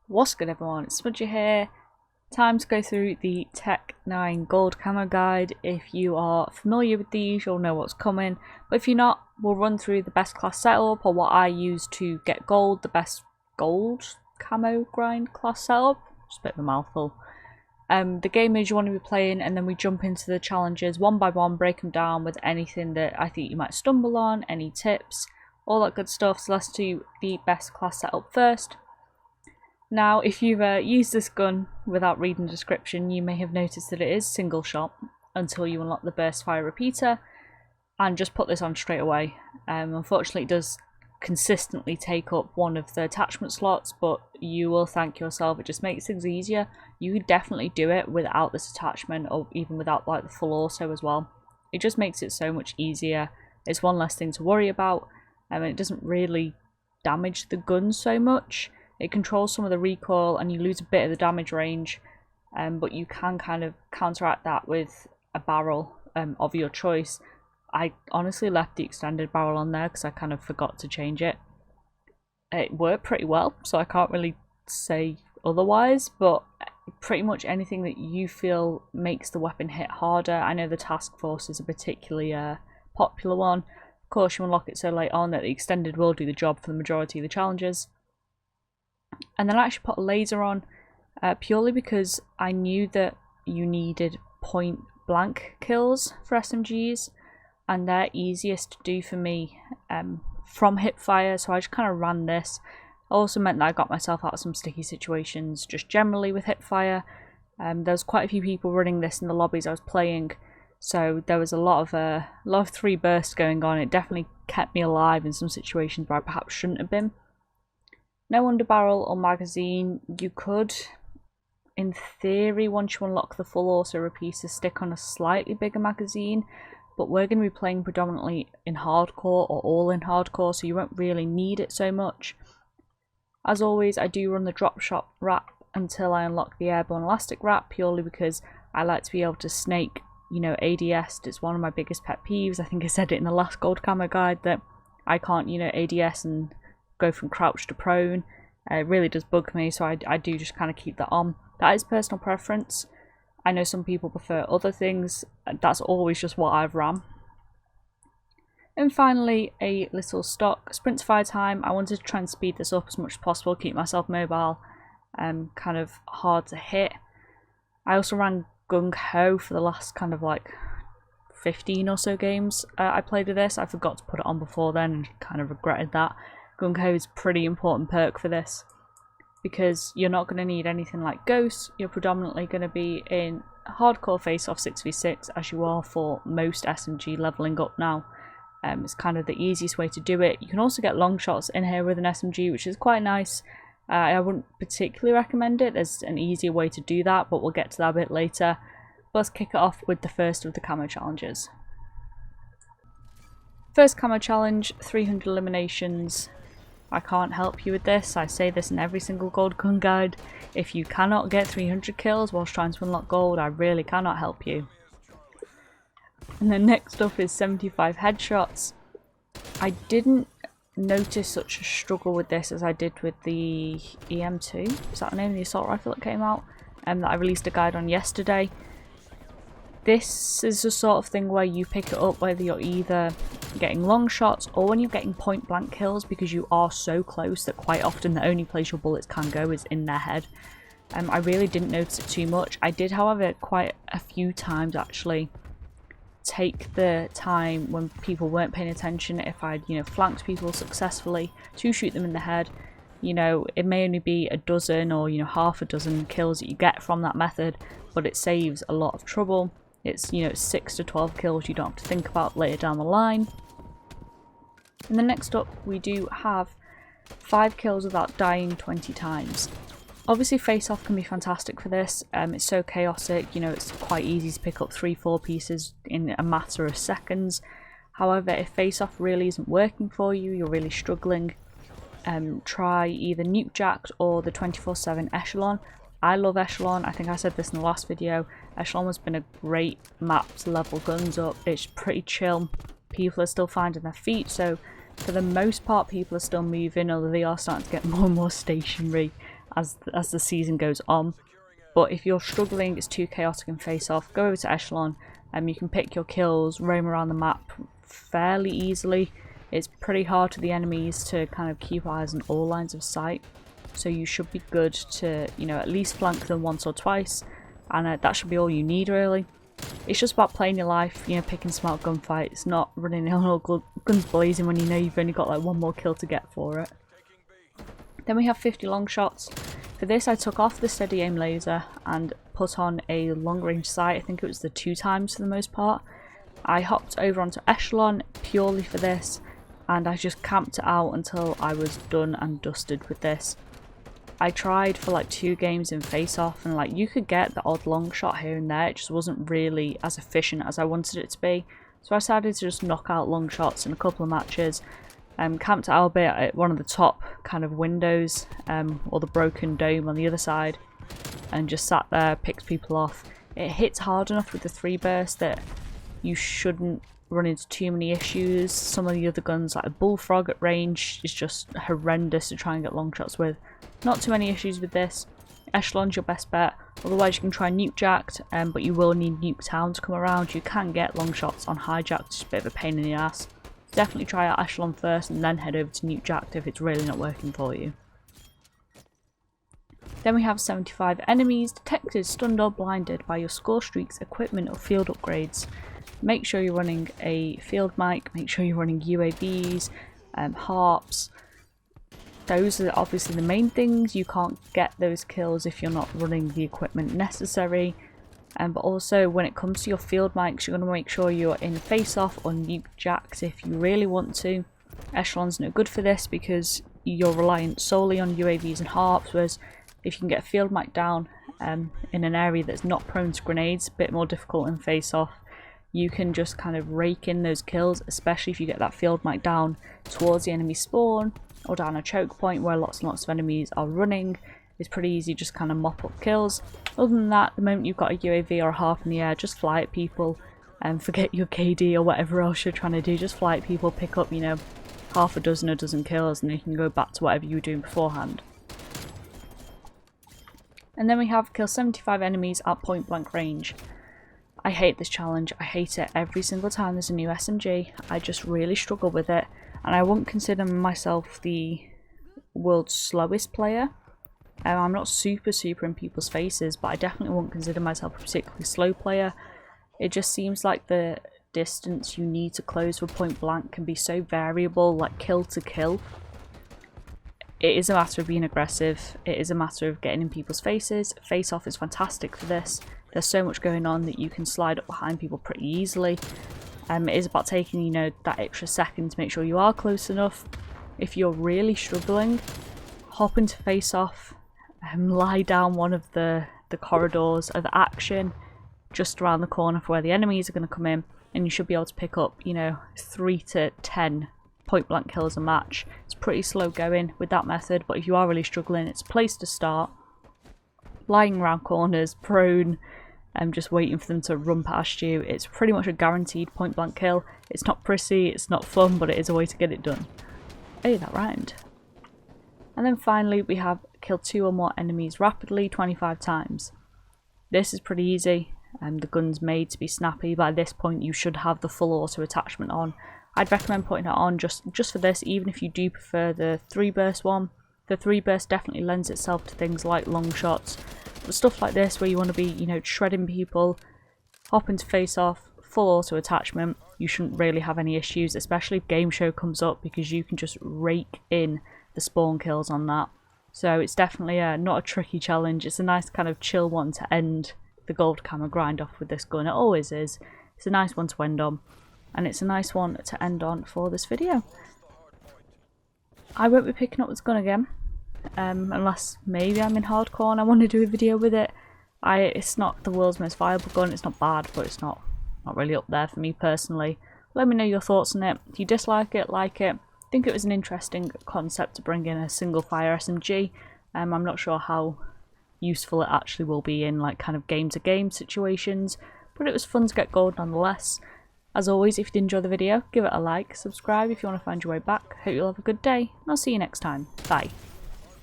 What's good everyone, it's Smudger here. Time to go through the TEC-9 gold camo guide. If you are familiar with these, you'll know what's coming, but if you're not, we'll run through the best class setup or what I use to get gold, the best gold camo grind class setup. Just a bit of a mouthful. The game is you want to be playing, and then we jump into the challenges one by one, break them down with anything that I think you might stumble on, any tips, all that good stuff. So let's do the best class setup first. Now, if you've used this gun without reading the description, you may have noticed that it is single shot until you unlock the burst fire repeater, and just put this on straight away. Unfortunately, it does consistently take up one of the attachment slots, but you will thank yourself. It just makes things easier. You could definitely do it without this attachment, or even without like the full auto as well. It just makes it so much easier. It's one less thing to worry about, and it doesn't really damage the gun so much. It controls some of the recoil and you lose a bit of the damage range, but you can kind of counteract that with a barrel of your choice. I honestly left the extended barrel on there because I kind of forgot to change it. It worked pretty well, so I can't really say otherwise, but pretty much anything that you feel makes the weapon hit harder. I know the task force is a particularly popular one. Of course, you unlock it so late on that the extended will do the job for the majority of the challenges. And then I actually put a laser on purely because I knew that you needed point blank kills for SMGs, and they're easiest to do for me from hip fire, so I just kind of ran this. It also meant that I got myself out of some sticky situations just generally with hip fire. There was quite a few people running this in the lobbies I was playing, so there was a lot of 3 bursts going on. It definitely kept me alive in some situations where I perhaps shouldn't have been. No underbarrel or magazine. You could, in theory, once you unlock the full auto repeater, stick on a slightly bigger magazine, but we're going to be playing predominantly in hardcore or all in hardcore, so you won't really need it so much. As always, I do run the drop shot wrap until I unlock the airborne elastic wrap, purely because I like to be able to snake, you know, ADS. It's one of my biggest pet peeves. I think I said it in the last gold camo guide that I can't, you know, ADS and go from crouch to prone. It really does bug me, so I do just kind of keep that on. That is personal preference. I know some people prefer other things. That's always just what I've ran. And finally, a little stock sprint to fire time. I wanted to try and speed this up as much as possible, keep myself mobile, kind of hard to hit. I also ran gung ho for the last kind of like 15 or so games I played with this. I forgot to put it on before then and kind of regretted that. Gung ho is a pretty important perk for this because you're not going to need anything like ghosts. You're predominantly going to be in hardcore face-off 6v6 as you are for most SMG leveling up now. It's kind of the easiest way to do it. You can also get long shots in here with an SMG, which is quite nice. I wouldn't particularly recommend it. There's an easier way to do that, but we'll get to that a bit later. But let's kick it off with the first of the camo challenges. First camo challenge, 300 eliminations. I can't help you with this. I say this in every single gold gun guide. If you cannot get 300 kills whilst trying to unlock gold, I really cannot help you. And then next up is 75 headshots. I didn't notice such a struggle with this as I did with the EM2. Is that the name of the assault rifle that came out? That I released a guide on yesterday. This is the sort of thing where you pick it up whether you're either getting long shots or when you're getting point blank kills, because you are so close that quite often the only place your bullets can go is in their head. I really didn't notice it too much. I did, however, quite a few times actually take the time when people weren't paying attention, if I'd, you know, flanked people successfully, to shoot them in the head. You know, it may only be a dozen or, you know, half a dozen kills that you get from that method, but it saves a lot of trouble. It's, you know, 6 to 12 kills you don't have to think about later down the line. And then next up, we do have 5 kills without dying 20 times. Obviously, face-off can be fantastic for this. It's so chaotic, you know, it's quite easy to pick up 3-4 pieces in a matter of seconds. However, if face-off really isn't working for you, you're really struggling, try either Nuke Jacked or the 24/7 Echelon. I love Echelon. I think I said this in the last video. Echelon has been a great map to level guns up. It's pretty chill. People are still finding their feet, so for the most part people are still moving, although they are starting to get more and more stationary. as the season goes on. But if you're struggling, it's too chaotic in face-off, go over to Echelon, and you can pick your kills, roam around the map fairly easily. It's pretty hard for the enemies to kind of keep eyes on all lines of sight, so you should be good to, you know, at least flank them once or twice, and that should be all you need really. It's just about playing your life, you know, picking smart gunfights, not running on all guns blazing when you know you've only got like one more kill to get for it. Then we have 50 Longshots. For this I took off the steady aim laser and put on a long range sight. I think it was the 2x for the most part. I hopped over onto Echelon purely for this, and I just camped it out until I was done and dusted with this. I tried for like 2 games in face-off, and like you could get the odd long shot here and there, it just wasn't really as efficient as I wanted it to be. So I decided to just knock out long shots in a couple of matches. Camped out a bit at one of the top kind of windows, or the broken dome on the other side, and just sat there, picked people off. It hits hard enough with the 3 burst that you shouldn't run into too many issues. Some of the other guns, like a bullfrog at range, is just horrendous to try and get long shots with. Not too many issues with this. Echelon's your best bet, otherwise you can try nuke jacked, but you will need nuke town to come around. You can get long shots on hijacked, just a bit of a pain in the ass. Definitely try out Echelon first and then head over to nuke jacked if it's really not working for you. Then we have 75 enemies detected, stunned or blinded by your score streaks, equipment or field upgrades. Make sure you're running a field mic, make sure you're running UAVs, harps. Those are obviously the main things. You can't get those kills if you're not running the equipment necessary. But also when it comes to your field mics, you're going to make sure you're in face-off or nuke jacks if you really want to. Echelon's no good for this because you're reliant solely on UAVs and harps, whereas if you can get a field mic down in an area that's not prone to grenades, a bit more difficult in face-off, you can just kind of rake in those kills, especially if you get that field mic down towards the enemy spawn or down a choke point where lots and lots of enemies are running. It's pretty easy, just kind of mop up kills. Other than that, the moment you've got a UAV or a harp in the air, just fly at people and forget your KD or whatever else you're trying to do. Just fly at people, pick up, you know, half a dozen or dozen kills, and then you can go back to whatever you were doing beforehand. And then we have kill 75 enemies at point blank range. I hate this challenge. I hate it every single time there's a new SMG. I just really struggle with it, and I wouldn't consider myself the world's slowest player. I'm not super in people's faces, but I definitely won't consider myself a particularly slow player. It just seems like the distance you need to close for point blank can be so variable, like kill to kill. It is a matter of being aggressive, it is a matter of getting in people's faces. Face off is fantastic for this. There's so much going on that you can slide up behind people pretty easily. It is about taking, you know, that extra second to make sure you are close enough. If you're really struggling, hop into face off. Lie down one of the corridors of action just around the corner for where the enemies are going to come in, and you should be able to pick up, you know, 3 to 10 point blank kills a match. It's pretty slow going with that method, but if you are really struggling, it's a place to start. Lying around corners, prone, and just waiting for them to run past you. It's pretty much a guaranteed point blank kill. It's not prissy, it's not fun, but it is a way to get it done. Hey, that rhymed. And then finally we have kill 2 or more enemies rapidly 25 times. This is pretty easy, and the gun's made to be snappy. By this point you should have the full auto attachment on. I'd recommend putting it on just for this, even if you do prefer the 3 burst one. The 3 burst definitely lends itself to things like long shots, but stuff like this where you want to be, you know, shredding people, hop into face off, full auto attachment, you shouldn't really have any issues, especially if game show comes up, because you can just rake in the spawn kills on that. So it's definitely not a tricky challenge. It's a nice kind of chill one to end the gold camo grind off with this gun. It always is. It's a nice one to end on, and it's a nice one to end on for this video. I won't be picking up this gun again, unless maybe I'm in hardcore and I want to do a video with it. It's not the world's most viable gun. It's not bad, but it's not really up there for me personally. Let me know your thoughts on it. If you dislike it, like it. I think it was an interesting concept to bring in a single fire SMG. I'm not sure how useful it actually will be in like kind of game to game situations, but it was fun to get gold nonetheless. As always, if you did enjoy the video, give it a like, subscribe if you want to find your way back. Hope you'll have a good day, and I'll see you next time. Bye.